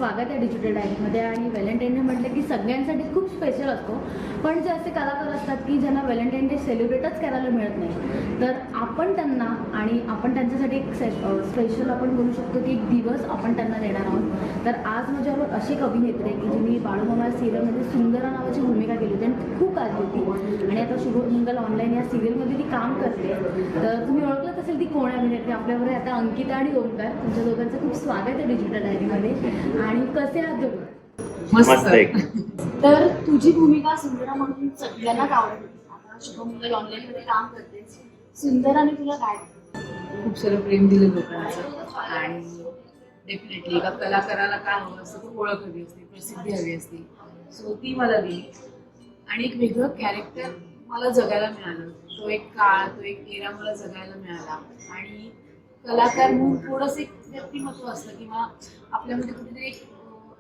स्वागत आहे डिजिटल डायरीमध्ये. आणि व्हॅलेंटाईन डे म्हटलं की सगळ्यांसाठी खूप स्पेशल असतो, पण जे असे कलाकार असतात की ज्यांना व्हॅलेंटाईन डे सेलिब्रेटच करायला मिळत नाही, तर आपण त्यांना आणि आपण त्यांच्यासाठी एक स्पेशल आपण बोलू शकतो की एक दिवस आपण त्यांना देणार आहोत. तर आज माझ्याबरोबर अशी एक अभिनेत्री आहे की जिने बाळूमामा सिरियलमध्ये सुंदरा नावाची भूमिका केली होती आणि ती खूप गाजली होती. आणि आता शुभमंगल ऑनलाईन या सिरियलमध्ये ती काम करते. तर तुम्ही ओळखलंच असेल ती कोण आहे अभिनेत्री. आपल्याबरोबर आता अंकिता आणि ओमकार, तुमच्या दोघांचं खूप स्वागत आहे डिजिटल डायरीमध्ये. आणि कसे आहात दोघं? मस्त आहे. तर तुझी भूमिका सुंदरा म्हणून सगळ्यांनाच आवडत होती. आता शुभमंगल ऑनलाईन मध्ये काम करते. सुंदराने तुला काय खूप सारं प्रेम दिलं लोकांचं आणि डेफिनेटली एका कलाकाराला काय हवं असतं तर ओळख हवी असते, प्रसिद्धी हवी असते. सो ती मला दिली आणि एक वेगळं कॅरेक्टर मला जगायला मिळालं. तो एक काळ, तो एक एरा मला जगायला मिळाला. आणि कलाकार म्हणून थोडंसं एक व्यक्तिमत्व असतं किंवा आपल्यामध्ये कुठेतरी एक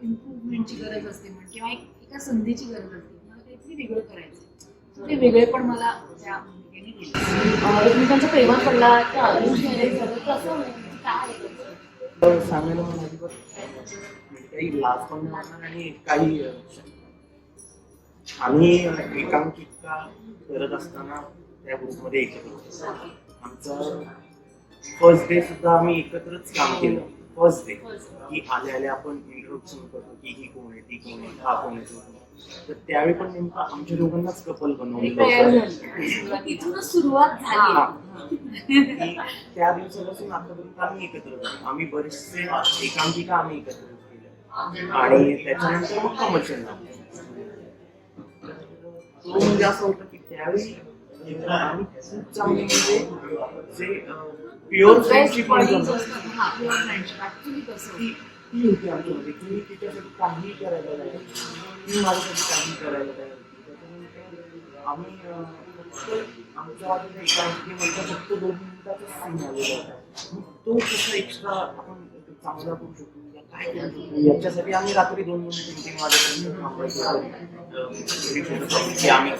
इम्प्रूव्हमेंटची गरज असते म्हण किंवा एका संधीची गरज असते. मला काहीतरी वेगळं करायचं. ते वेगळे पण मला त्या भूमिकेने केलं. एकमेकांच्या प्रेमात पडला तर अरेंज मॅरेज झालं तर असं काय तर सांगायला मला अजिबात काही लाज पण नाही वाटणार आणि काही आम्ही एकांकिका करत असताना त्या ग्रुपमध्ये एकत्र होतो. आमचं फर्स्ट डे सुद्धा आम्ही एकत्रच काम केलं. फर्स्ट डे की आल्या आल्या आपण इंट्रोडक्शन करतो की ही कोण आहे, ती कोण आहे, हा कोण आहे. तर त्यावेळी पण नेमकं आमच्या दोघांनाच कपल बनवलं होतं. तिथूनच सुरुवात झाली. त्या दिवसापासून आतापर्यंत आम्ही एकत्र होतो. आम्ही बरेचसे एकांकिका आम्ही एकत्र केल्या आणि त्याच्यानंतर मग कमर्शियल तो म्हणजे असं होतं की त्यावेळी आम्ही खूप चांगले म्हणजे जे प्युअर फ्रेंडशिप ती होती आमच्यामध्ये की मी तिच्यासाठी काहीही करायला लागेल, ती माझ्यासाठी काही करायला लागेल. त्याच्यानंतर आम्ही आमच्या एकांकिकेमध्ये फक्त 2 मिनिटाचा सीन आलेला होता. तो कसा एक्स्ट्रा आपण चांगला करू शकतो काय करू शकतो याच्यासाठी आम्ही रात्री 2 मिनिट माझ्याकडे थांबायचो की आम्ही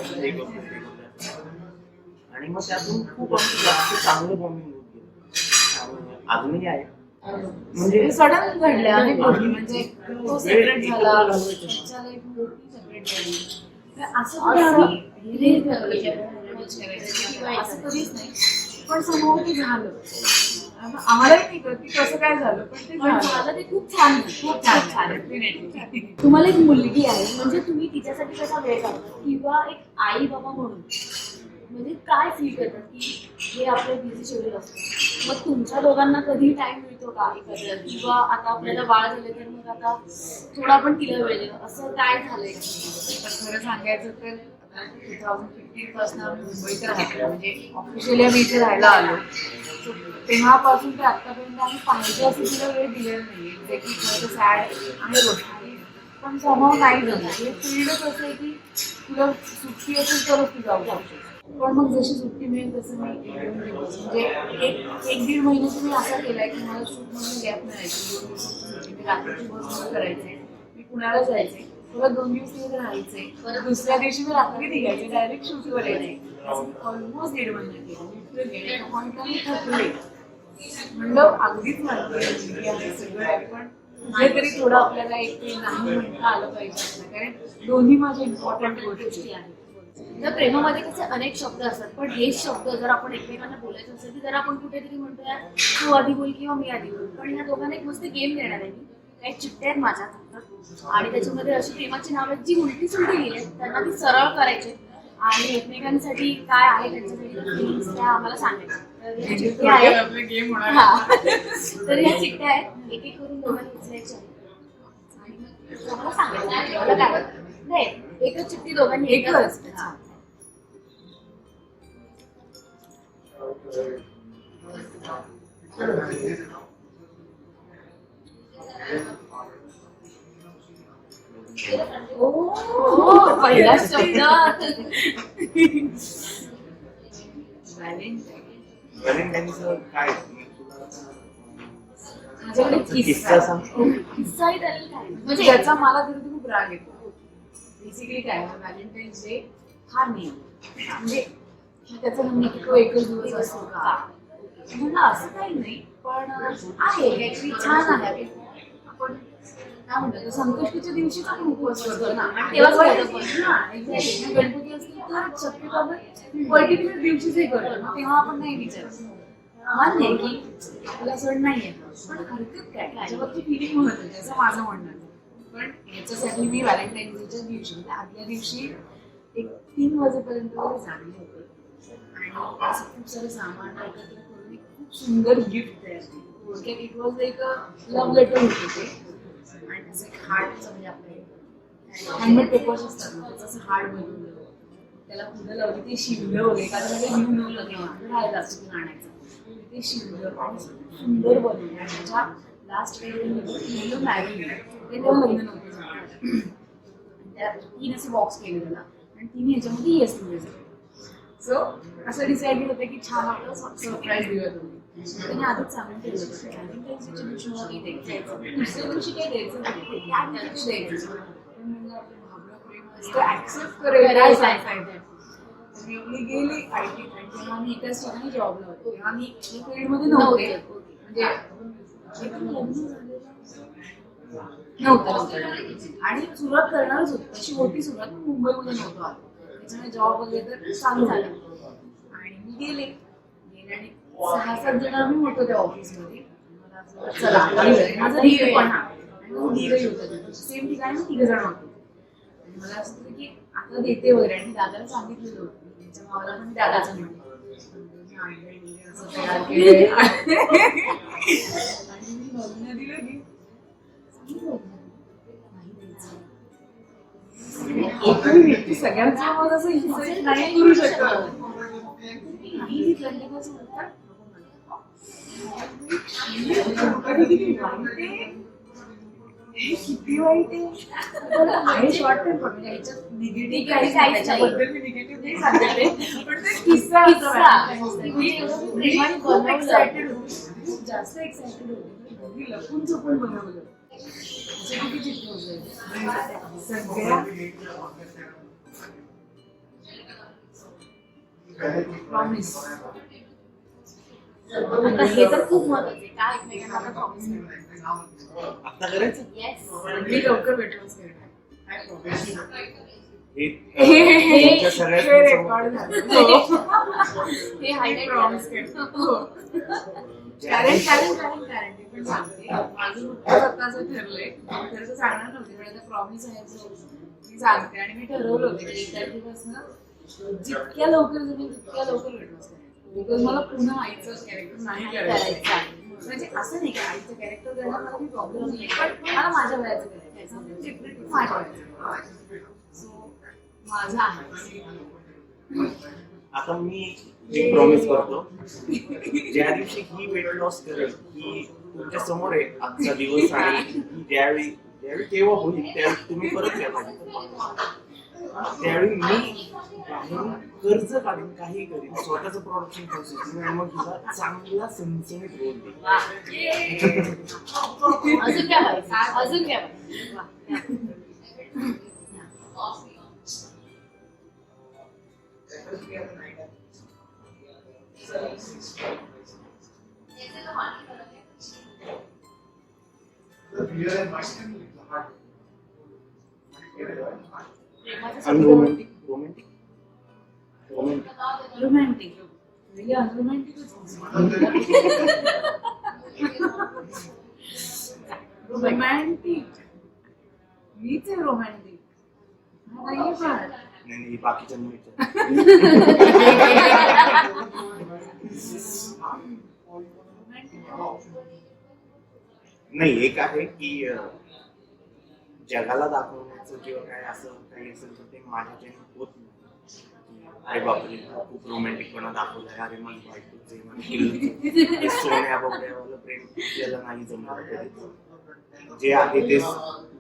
आणि मग त्यातून खूप आमचं जास्त चांगलं बॉम्बिंग होत गेलं. अजूनही आहे म्हणजे सडन घडले अनेक गोष्टी. म्हणजे तो सेपरेट झाला, त्याच्या लाईफ मोठी सेपरेट झाली. असं कधीच नाही, पण समोर ते झालं. आम्हालाही नाही कळत की कसं काय झालं, पण ते झालं. ते खूप छान, खूप छान छान. तुम्हाला एक मुलगी आहे म्हणजे तुम्ही तिच्यासाठी कसा वेळ काढता किंवा एक आई बाबा म्हणून म्हणजे काय फील करतात की हे आपलं बिझी शेड्यूल असतं, मग तुमच्या दोघांना कधी टाइम मिळतो का एकत्र, किंवा आता आपल्याला बाळ झाले तर मग आता थोडा आपण तिला वेळ देतो, असं काय झालंय? खरं सांगायचं तर 2015 पासून आम्ही मुंबईत राहतो. म्हणजे ऑफिशियली आम्ही इथे राहायला आलो. तेव्हापासून ते आतापर्यंत आम्ही पाहिजे असं तिला वेळ दिलेला नाही. जे की थोडंसं सॅड आहे गोष्टी, पण समोर नाही जमलं. हे फील्डच असं आहे की तुला सुट्टी असेल तरच तू जाऊ शकतो. पण मग जशी सुट्टी मिळेल तसं मी 1-2 दिवस म्हणजे एक 1-1.5 महिन्याचं मी असा केलाय की मला शूट म्हणून गॅप मिळायची. 2 दिवसाची मी रात्रीची बस करायचे, मी पुण्याला जायचे, परत 2 दिवस तिथे राहायचे, परत दुसऱ्या दिवशी मी रात्री निघायचे, डायरेक्ट शूटवर यायचे. ऑलमोस्ट 1.5 महिने केले. मी थकले. म्हणलं अगदीच माहिती आहे सगळं आहे, पण कुठेतरी थोडं आपल्याला एक ते नाही म्हणता आलं पाहिजे, कारण दोन्ही माझ्या इम्पॉर्टंट गोष्टी आहेत. तर प्रेमामध्ये कसे अनेक शब्द असतात, पण हेच शब्द जर आपण एकमेकांना बोलायचं असेल की जर आपण कुठेतरी म्हणतोय तू आधी बोल किंवा मी आधी बोल. पण ह्या दोघांना एक मस्त गेम देणार आहे मी. काही चिठ्ठ्या आहेत माझ्या फक्त, आणि त्याच्यामध्ये अशी प्रेमाची नावं आहेत जी उलटी सुलटी लिहिली आहेत, त्यांना ती सरळ करायचे आणि एकमेकांसाठी काय आहे त्यांच्यासाठी फिलिंग्स त्या आम्हाला सांगायच्या. तर ह्या चिठ्ठ्या आहेत. तर ह्या चिठ्ठ्या आहेत, एक एक करून दोघांनी उचलायच्या आणि आम्हाला सांगायचं मला काय नाही. एकच चिठ्ठी दोघांनी एकच. पहिला शब्द व्हॅलेंटाईनचं काय माझ्याकडे किस्सा सांगतो. किस्साही त्याला काय म्हणजे याचा मला तरी खूप राग येतो. बेसिकली काय व्हॅलेंटाईन्स डे हा नेम म्हणजे त्याचं म्हणणे की तो एकच दिवस असतो का, म्हणलं असं काही नाही, पण आहे काहीतरी छान आहे. आपण काय म्हणतात संकष्टीच्या दिवशीच आपण उपवास करतो ना आणि तेव्हाच करतो पण. हा, exactly. गणपती असतील तर शक्यतो आपण पर्टिक्युलर दिवशीच हे करतो मग तेव्हा आपण नाही विचारत मान्य आहे की आपला सण नाहीये पण हरकत काय त्याच्यावरची फिलिंग महत्वाची असं माझं म्हणणं आहे. पण ह्याच्यासाठी मी व्हॅलेंटाईन डेच्या दिवशी म्हणजे आदल्या दिवशी एक 3 वाजेपर्यंत वगैरे जागले होते आणि असं खूप सारं सामान एकत्र करून एक खूप सुंदर गिफ्ट तयार केलं. थोडक्यात it was like a love letter होते ते आणि त्याचं एक हार्टचं म्हणजे आपले हँडमेड पेपर्स असतात ना त्याचं असं हार्ट बनवलं त्याला फुलं लावली ते शिवलं वगैरे कारण मला घेऊन नव्हतं तेव्हा राहायला असतं आणायचं ते शिवलं आणि सुंदर बनवलं आणि त्याच्या लास्ट पेजमध्ये मॅगी ते तेव्हा लग्न नव्हतं झालं त्या 3 असे बॉक्स केले त्याला आणि 3 ह्याच्यामध्ये येस लिहायचं सो असं डिसाईड होतं की छान आपलं सरप्राईज देऊया तुम्ही त्याने आधीच सांगून ठेवलं होतं व्हॅलेंटाईन्सच्या दिवशी मला काही द्यायचं दुसऱ्या दिवशी काही द्यायचं नाही त्या दिवशी द्यायचं पण म्हणजे आपलं भावना प्रेम असतं ऍक्सेप्ट करेल काय सांगायचं मी आपली गेली IT आणि तेव्हा मी एकाच ठिकाणी जॉबला होते तेव्हा मी फील्डमध्ये नव्हते म्हणजे नव्हतं आणि सुरुवात करणारच होती तशी होती सुरुवात मी मुंबईमध्ये नव्हतो आलो त्याच्यामुळे जॉब वगैरे तर चालू झाला आणि मी गेले आणि 6-7 जण आम्ही होतो त्या ऑफिसमध्ये मला असं चला माझं धीर पण आणि धीरही होतं सेम ठिकाणी 3 जण होतो आणि मला असं होतं की आता देते वगैरे आणि दादाला सांगितलेलं होतं त्यांच्या भावाला पण दादाचं म्हणलं असं तयार केलं आणि मी लग्न दिलं की एकही व्यक्ती सगळ्यांचा आवाज असं इन्सिडेंट नाही करू शकत नाही दिसलं कसं होतं किती वाईट आहे शॉर्ट टाइम पण ह्याच्यात निगेटिव्ह काहीच त्याच्याबद्दल मी निगेटिव्ह नाही सांगते पण ते किस्सा खूप एक्सायटेड होती जास्त एक्सायटेड होती लपून चुकून बनवलं किती चित्र होतं सगळ्या प्रॉमिस आता हे तर खूप महत्वाचं आहे काय एकमेकांना आता प्रॉमिस आता करायचं येस मी लवकर भेटलोच काय प्रॉमिस तुमच्या सगळ्या रेकॉर्ड झालं हे हायलाइट प्रॉमिस करतो कारण ते पण सांगते माझं स्वतःचं ठरलंय खरं तर सांगणार नव्हते पण आता प्रॉमिस आहे जो मी सांगते आणि मी ठरवलं होतं की 1 तारखेपासून जितक्या लवकर जमेल तितक्या लवकर भेटलोच बिकॉज मला पुन्हा आईचं कॅरेक्टर नाही करायचं म्हणजे असं नाही की आईचं कॅरेक्टर करायला मला काही प्रॉब्लेम नाही पण मला माझ्या वयाचं करायचं माझ्या वयाचं सो माझं आहे आता मी प्रॉमिस करतो ज्या दिवशी ही वेट लॉस करेल ही तुमच्या समोर आहे आजचा दिवस आणि ही ज्यावेळी केव्हा होईल त्यावेळी तुम्ही परत या त्यावेळी मी कर्ज काढून काही करीन स्वतःचं प्रोडक्शन प्रोसेस आणि मग हिला चांगला सनसनीत रोल देईन अजून काय पाहिजे अजून काय पाहिजे रोमॅन्टिक रोमॅन्टिक रोमॅन्टिक मीच आहे रोमॅन्टिक नाही पण नाही बाकीच्या नाही एक आहे की जगाला दाखवण्याचं किंवा काय असं काही असेल तर ते माझ्याच्याने होत नाही. आई बापरे खूप रोमॅन्टिकपणा दाखवलाय अरे माझी बायकोचे सोन्या बघण्यावालं प्रेम त्याला नाही जमणार कधी जे आहे तेच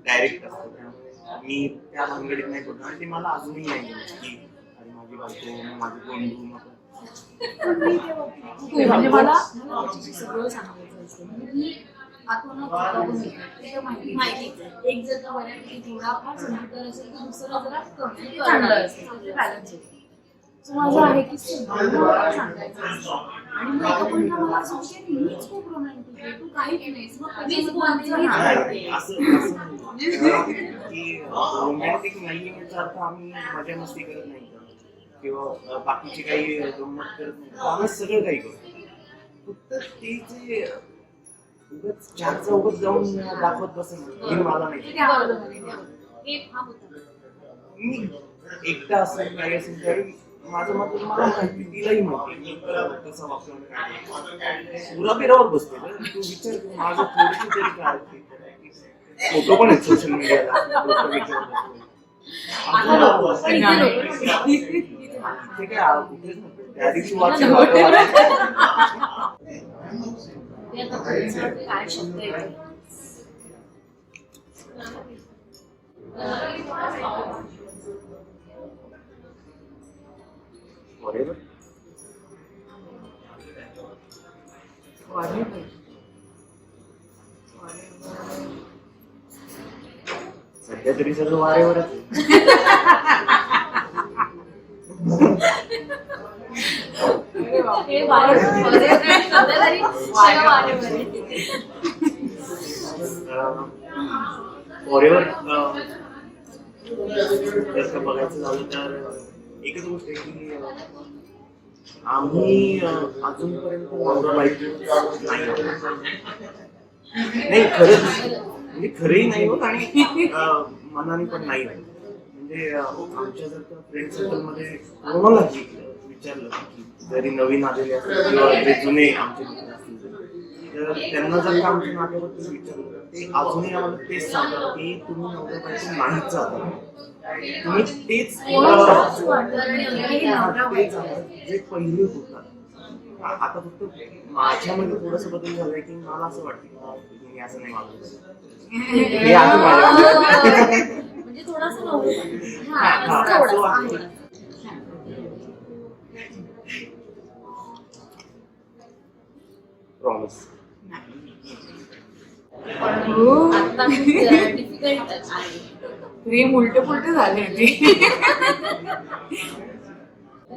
डायरेक्ट असतं त्यामुळे मी त्या भानगडीत नाही पडतो आणि ते मला अजूनही नाही जमत की अरे माझी बायको माझी बंधू म्हणजे मला सगळं सांगायचं असतं म्हणजे मी माहिती एक जर का बऱ्यापैकी थोडाफार समजूतदार असेल तर दुसरा जरा कमी चांगलं असेल बॅलन्स होतो So माझं आहे की सगळं सांगायचं असतं. आणि मग एका पॉईंटला मला असं वाटतं की मीच खूप रोमॅन्टिक आहे, तू काहीच नाहीस. मग कधीच बोलायचं नाही. की रोमॅन्टिक नाही याचा अर्थ आम्ही मजा मस्ती करत नाही किंवा बाकीचे काही गंमत करत नाही. आम्ही सगळं काही करतो. फक्त ते जे उगाच चार चौघात जाऊन दाखवत बसणं हे मला नाही. ते आवडलं मला. हे हा होता. मी एकटा असेल काही असेल त्यावेळी माझं मत मला माहिती, तिलाही माहिती मी कसं वापरून काय पुरा पेरावर बसते ना. तू विचार कर, माझं थोडीशी तरी काय फोटो पण आहेत सोशल मीडियाला. ते काय कुठेच नव्हतं. त्या दिवशी वाचन काय शब्द आहे Forever. सध्या तरी सगळं वारेवरच हे फॉरेवर जर का बघायचं झालं तर एकच गोष्ट आहे की आम्ही अजूनपर्यंत नवरा बायको नाही खरंच म्हणजे खरंही नाही होत आणि मनाने पण नाही होत. म्हणजे आमच्या जर का फ्रेंड सर्कलमध्ये कोणालाही विचारलं की जरी नवीन आलेले असतील किंवा जे जुने आमचे मित्र असतील तर त्यांना जर का आमच्या नात्याबद्दल विचारलं तर ते अजूनही आम्हाला तेच सांगतात की तुम्ही नवरा बायको नाहीच आहात. तुम्ही तेच जे पहिले होतात. आता फक्त माझ्यामध्ये थोडंसं बदल झालाय की मला असं वाटतं की तुम्ही असं नाही वागलं. हे आहे माझ्या म्हणजे थोडासा प्रॉमिस. आता डिफिकल्ट आहे. प्रेम उलटे पुलटे झाले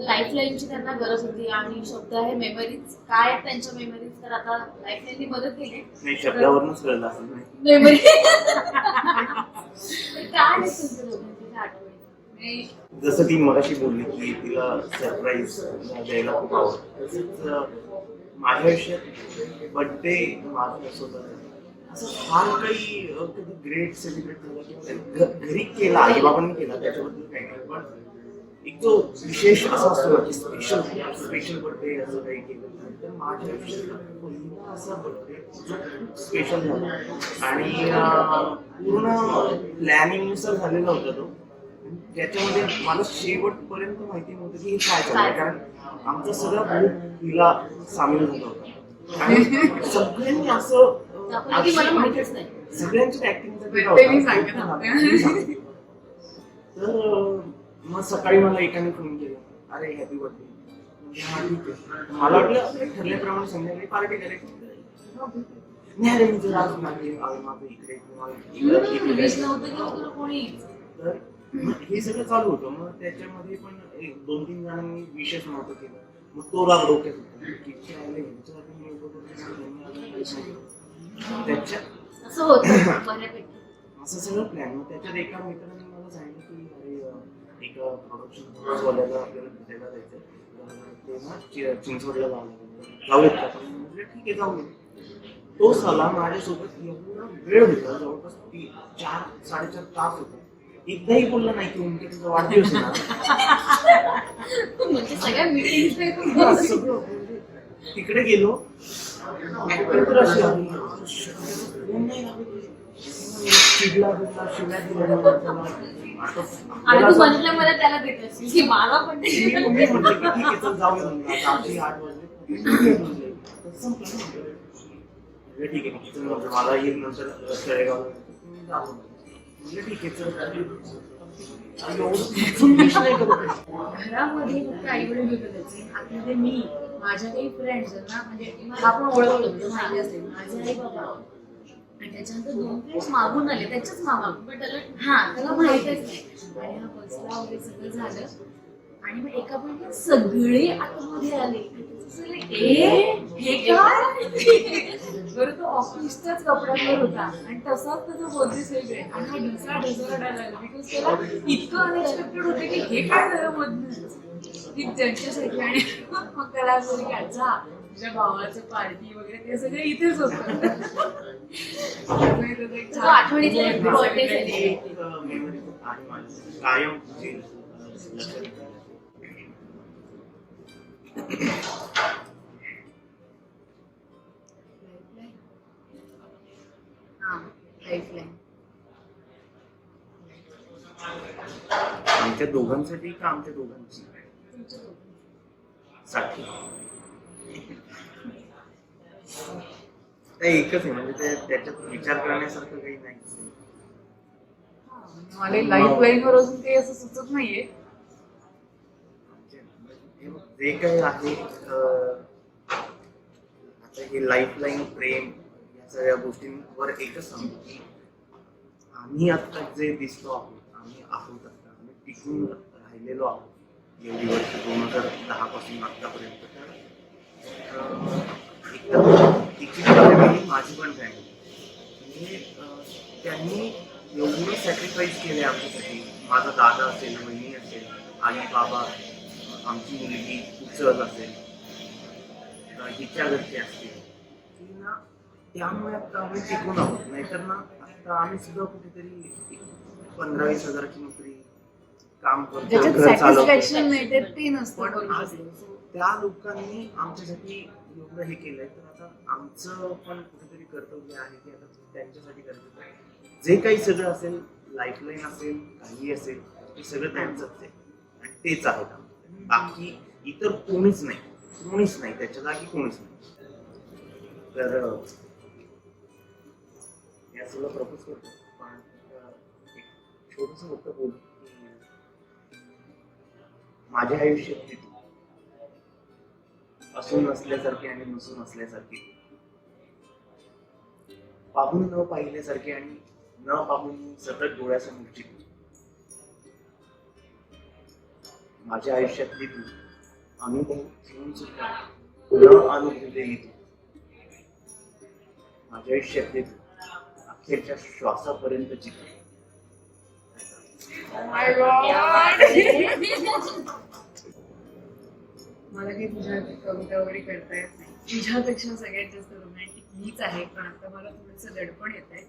लाईफ लाईनची त्यांना गरज होती आणि शब्द आहे मेमरीज काय आहेत त्यांच्या मेमरीज. तर आता लाईफ लाईननी मदत केली नाही शब्दावरूनच कळलं असं नाही. मेमरी काय आहे तुमच्या दोघांच्या आठवणी. जसं ती मगाशी बोलली की तिला सरप्राईज द्यायला खूप आवडतं तसंच माझ्या आयुष्यात बर्थडे माझा स्वतः असं फार काही कधी ग्रेट सेलिब्रेट झालं किंवा घरी केला आई बाबांनी केला त्याच्याबद्दल काही नाही. पण एक जो विशेष असा असतो ना स्पेशल बर्थडे असं काही केलं तर माझ्या आयुष्यात पहिला असा बर्थडे खूप स्पेशल झाला आणि पूर्ण प्लॅनिंगनुसार झालेला होता तो. त्याच्यामध्ये मला शेवटपर्यंत माहिती नव्हतं की हे काय चाललंय कारण आमचा सगळा ग्रुप हिला सामील झाला होता आणि सगळ्यांनी असं मला माहितीच नाही सगळ्यांची ऍक्टिंग तर मग सकाळी मला एकाने फोन केला अरे हॅपी बर्थडे. हा ठीक आहे. मला वाटलं ठरल्याप्रमाणे संध्याकाळी पार्टी करायची. नाही अरे मी जरा आज माझं इकडे तर हे सगळं चालू होतं. मग त्याच्यामध्ये पण 2-3 जणांनी विशेष नव्हतं केलं. मग तो राग डोक्यात होता त्याच्यात असं होतं बऱ्यापैकी असं सगळं प्लॅन. मग त्याच्यात एका मित्राने मला सांगितलं की अरे एका प्रोडक्शन वाल्याला आपल्याला भेटायला जायचं ते ना चिंचवडला जाऊयात का. म्हटलं ठीक आहे जाऊ. तो साला माझ्यासोबत एवढा वेळ होता जवळपास 4-4.5 तास होता. एकदाही बोलला नाही की उमके तुझा वाढदिवस म्हणजे सगळ्या मीटिंग सगळं तिकडे गेलो तर अशी चिडला शिवण्यात आणि तू म्हटलं मला त्याला देत असेल की मला पण म्हटलं की ठीक आहे चल जाऊया. 8 वाजले ठीक आहे चल मला येईल नंतर तळेगाव ठीक आहे चल. घरामध्ये फक्त आई वडील होते त्याचे. आतमध्ये मी माझ्या काही फ्रेंड्स ना म्हणजे मला पण ओळखलं माहिती असेल माझे आई बाबा आणि त्याच्यानंतर 2 फ्रेंड्स मागून आले त्याच्याच मागून पण त्याला माहितच नाही. आणि हा बसला वगैरे सगळं झालं आणि मग एका पॉईंटला सगळे आतमध्ये आले. हे काय बरं तो ऑफिसच्याच कपड्यांवर होता आणि तसाच त्याचा बर्थडे सेलिब्रेट आणि हा ढसाढसायला लागला बिकॉज त्याला इतकं अनएक्सपेक्टेड होतं की हे काय झालं मधनं की ज्यांच्यासाठी. आणि मग त्याला असं होतं की अच्छा तुझ्या भावाचं पार्टी वगैरे ते सगळं इथेच होतं. त्यामुळे त्याचं एक तो आठवणीतला एक birthday birthday celebrate. एक memory आहे माझी कायम जी लक्षात येते. हां, लाईफलाईन. आमच्या दोघांसाठी का आमच्या दोघांची तुमच्या दोघांचं. साठी ते एकच आहे म्हणजे ते त्याच्यात विचार करण्यासारखं काही नाही. मला लाईफलाईन वर अजून काही असं सुचत नाहीये. हे बघ, जे काही आहे आता हे लाईफलाईन प्रेम या सगळ्या गोष्टींवर एकच सांगतो की आम्ही आता जे दिसतो आहोत आम्ही आहोत आता आम्ही टिकून राहिलेलो आहोत एवढी वर्ष 2010 पासून आतापर्यंत. तर एकदम तिची फॅमिली माझी पण फॅमिली म्हणजे त्यांनी एवढे सॅक्रिफाईस केले आमच्यासाठी. माझा दादा असेल बहिणी असेल आई बाबा आमची मुलगी उचल असेल हिच्या घरचे असतील की ना त्यामुळे आता आम्ही टिकून आहोत. नाहीतर ना आता आम्ही सुद्धा कुठेतरी 15-20 हजाराची नोकरी काम करतो ज्याच्यात घर चालवतो. सॅटिस्फॅक्शन मिळते ते नसतं पण करू आज शकत. त्या लोकांनी आमच्यासाठी एवढं हे केलंय तर आता आमचं पण कुठेतरी कर्तव्य आहे की आता त्यांच्यासाठी करायचं आहे. जे काही सगळं असेल लाईफलाईन असेल काही असेल ते सगळं त्यांचंच आहे आणि तेच आहेत आम्ही. बाकी इतर कोणीच नाही त्याच्या जागी कोणीच नाही. तर या सगळं प्रपोज करतो पण एक छोटस होतं बोल की माझ्या आयुष्यातली तू असून नसल्यासारखी आणि नसून असल्यासारखी, पाहून न पाहिल्यासारखी आणि न पाहून सतत डोळ्यासमोरची तू, माझ्या आयुष्यातली तू, अनुभव घेऊन सुद्धा न अनुभवलेली तू, माझ्या आयुष्यातली तू, अखेरच्या श्वासापर्यंतची तू. मला काही तुझ्या कविता वगैरे करता येत नाही. तुझ्यापेक्षा सगळ्यात जास्त रोमॅन्टिक मीच आहे. पण आता मला थोडंसं दडपण येत आहे.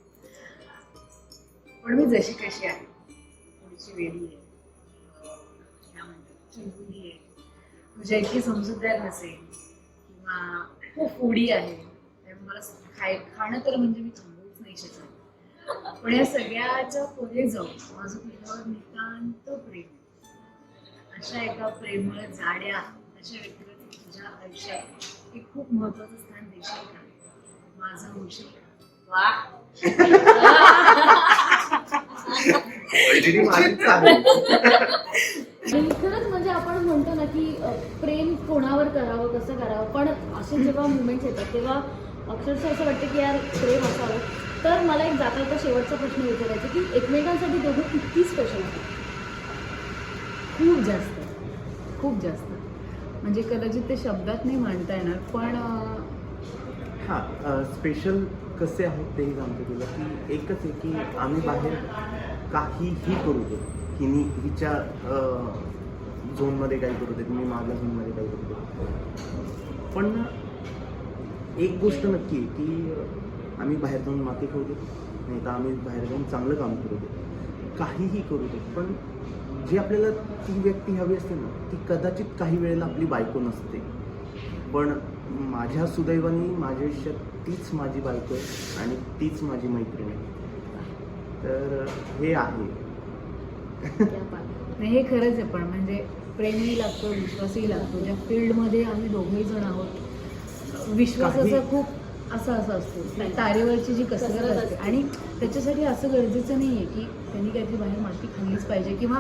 पण मी जशी कशी आहे, थोडीशी वेडी आहे, काय म्हणतात चिंबुली आहे, तुझ्या इतकी समजूतदार नसेल किंवा खूप फूडी आहे. त्यामुळे मला खाणं तर म्हणजे मी थांबवूच नाही शकत. पण या सगळ्याच्या पुढे जाऊन माझं तुझ्यावर नितांत प्रेम आहे. अशा एका प्रेमळ जाड्या अशा व्यक्तीला तुझ्या आयुष्यात एक खूप महत्वाचं स्थान देशील का? माझं होशील का? वा Already माझीच आहे. आणि खरंच म्हणजे आपण म्हणतो ना की प्रेम कोणावर करावं कसं करावं, पण असे जेव्हा मुवमेंट्स येतात तेव्हा अक्षरशः असं वाटतं की यार प्रेम असावं. तर मला एक जाता शेवटचा प्रश्न विचारायचा की एकमेकांसाठी दोघं किती स्पेशल आहेत? खूप जास्त, खूप जास्त. म्हणजे कदाचित ते शब्दात नाही मांडता येणार. पण हा स्पेशल कसे आहेत तेही सांगतो तुला की एकच आहे की आम्ही बाहेर काहीही करू दे, हिच्या झोनमध्ये काही करू देत, मी माझ्या झोनमध्ये काही करू देत, पण ना एक गोष्ट नक्की आहे की आम्ही बाहेर जाऊन माती खाऊ देत, नाही तर आम्ही बाहेर जाऊन चांगलं काम करू देत, काहीही करू देत, पण जी आपल्याला ती व्यक्ती हवी असते ना ती कदाचित काही वेळेला आपली बायको नसते. पण माझ्या सुदैवाने माझ्या आयुष्यात तीच माझी बायको आहे आणि तीच माझी मैत्रीण आहे. तर हे आहे. नाही, हे खरंच आहे. पण म्हणजे प्रेमही लागतं, विश्वासही लागतो. ज्या फील्डमध्ये आम्ही दोघंही जण आहोत, विश्वास असा खूप असा असतो. तारेवरची जी कसरत असते आणि त्याच्यासाठी असं गरजेचं नाही आहे की त्यांनी काहीतरी बाहेर माती खाल्लीच पाहिजे किंवा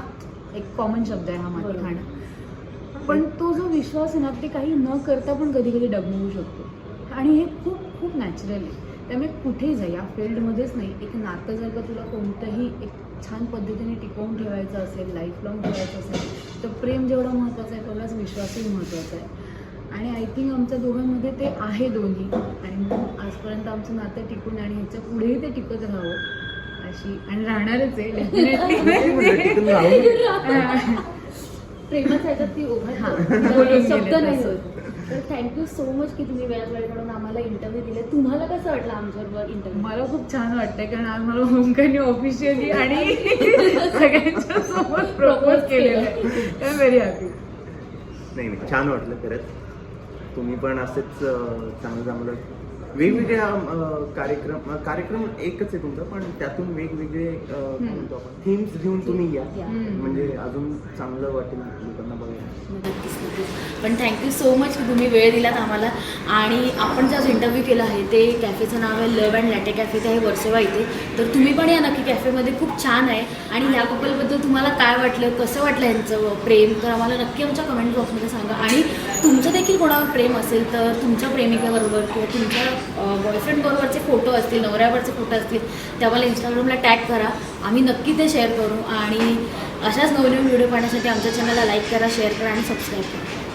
एक कॉमन शब्द आहे हा माती खाणं. पण तो जो विश्वास आहे ना ते काही न करता पण कधी कधी डगमगू शकतो आणि हे खूप खूप नॅचरल आहे. त्यामुळे कुठेही जा, या फील्डमध्येच नाही, एक नातं जर का तुला कोणतंही एक छान पद्धतीने टिकवून ठेवायचं असेल, लाईफ लॉंग ठेवायचं असेल, तर प्रेम जेवढं महत्त्वाचं आहे तेवढाच विश्वासही महत्त्वाचा आहे. आणि आय थिंक आमच्या दोघांमध्ये ते आहे दोन्ही, आणि म्हणून आजपर्यंत आमचं नातं टिकून आणि ह्याच्या पुढेही ते टिकत राहावं अशी, आणि राहणारच आहे टिकून राहू दे. प्रेमाच्या ह्याच्यात ती बोलून शब्द गेले नाही तसं. होत. तर थँक्यू सो मच की तुम्ही वेळात वेळ काढून आम्हाला इंटरव्ह्यू दिले. तुम्हाला कसं वाटलं आमच्याबरोबर इंटरव्ह्यू? मला खूप छान वाटतंय, कारण आज मला होमकाने ऑफिशियली आणि सगळ्यांच्या समोर प्रपोज केलेलं आहे. I am very happy. नाही छान वाटलं खरंच. तुम्ही पण असेच चांगलं चांगलं वेगवेगळ्या कार्यक्रम एकच आहे तुमचा, पण त्यातून वेगवेगळे काय म्हणतो आपण थीम्स घेऊन तुम्ही या, म्हणजे अजून चांगलं वाटेल लोकांना बघायला. नक्कीच नक्कीच. पण थँक्यू सो मच की तुम्ही वेळ दिलात आम्हाला. आणि आपण जो इंटरव्ह्यू केला आहे ते कॅफेचं नाव आहे लव्ह अँड लॅटे कॅफे, ते आहे वर्सोवा इथे. तर तुम्ही पण या नक्की, कॅफेमध्ये खूप छान आहे. आणि ह्या कपलबद्दल तुम्हाला काय वाटलं, कसं वाटलं यांचं प्रेम, तर आम्हाला नक्की आमच्या कमेंट बॉक्समध्ये सांगा. आणि तुमचं देखील कोणावर प्रेम असेल तर तुमच्या प्रेमिकेबरोबर किंवा तुमच्या बॉयफ्रेंडबरोबरचे फोटो असतील, नवऱ्यावरचे फोटो असतील, ते आम्हाला इंस्टाग्रामला टॅग करा. आम्ही नक्की ते शेअर करू. आणि अशाच नवनवीन व्हिडिओ पाहण्यासाठी आमच्या चॅनलला लाईक करा, शेअर करा आणि सबस्क्राईब करा.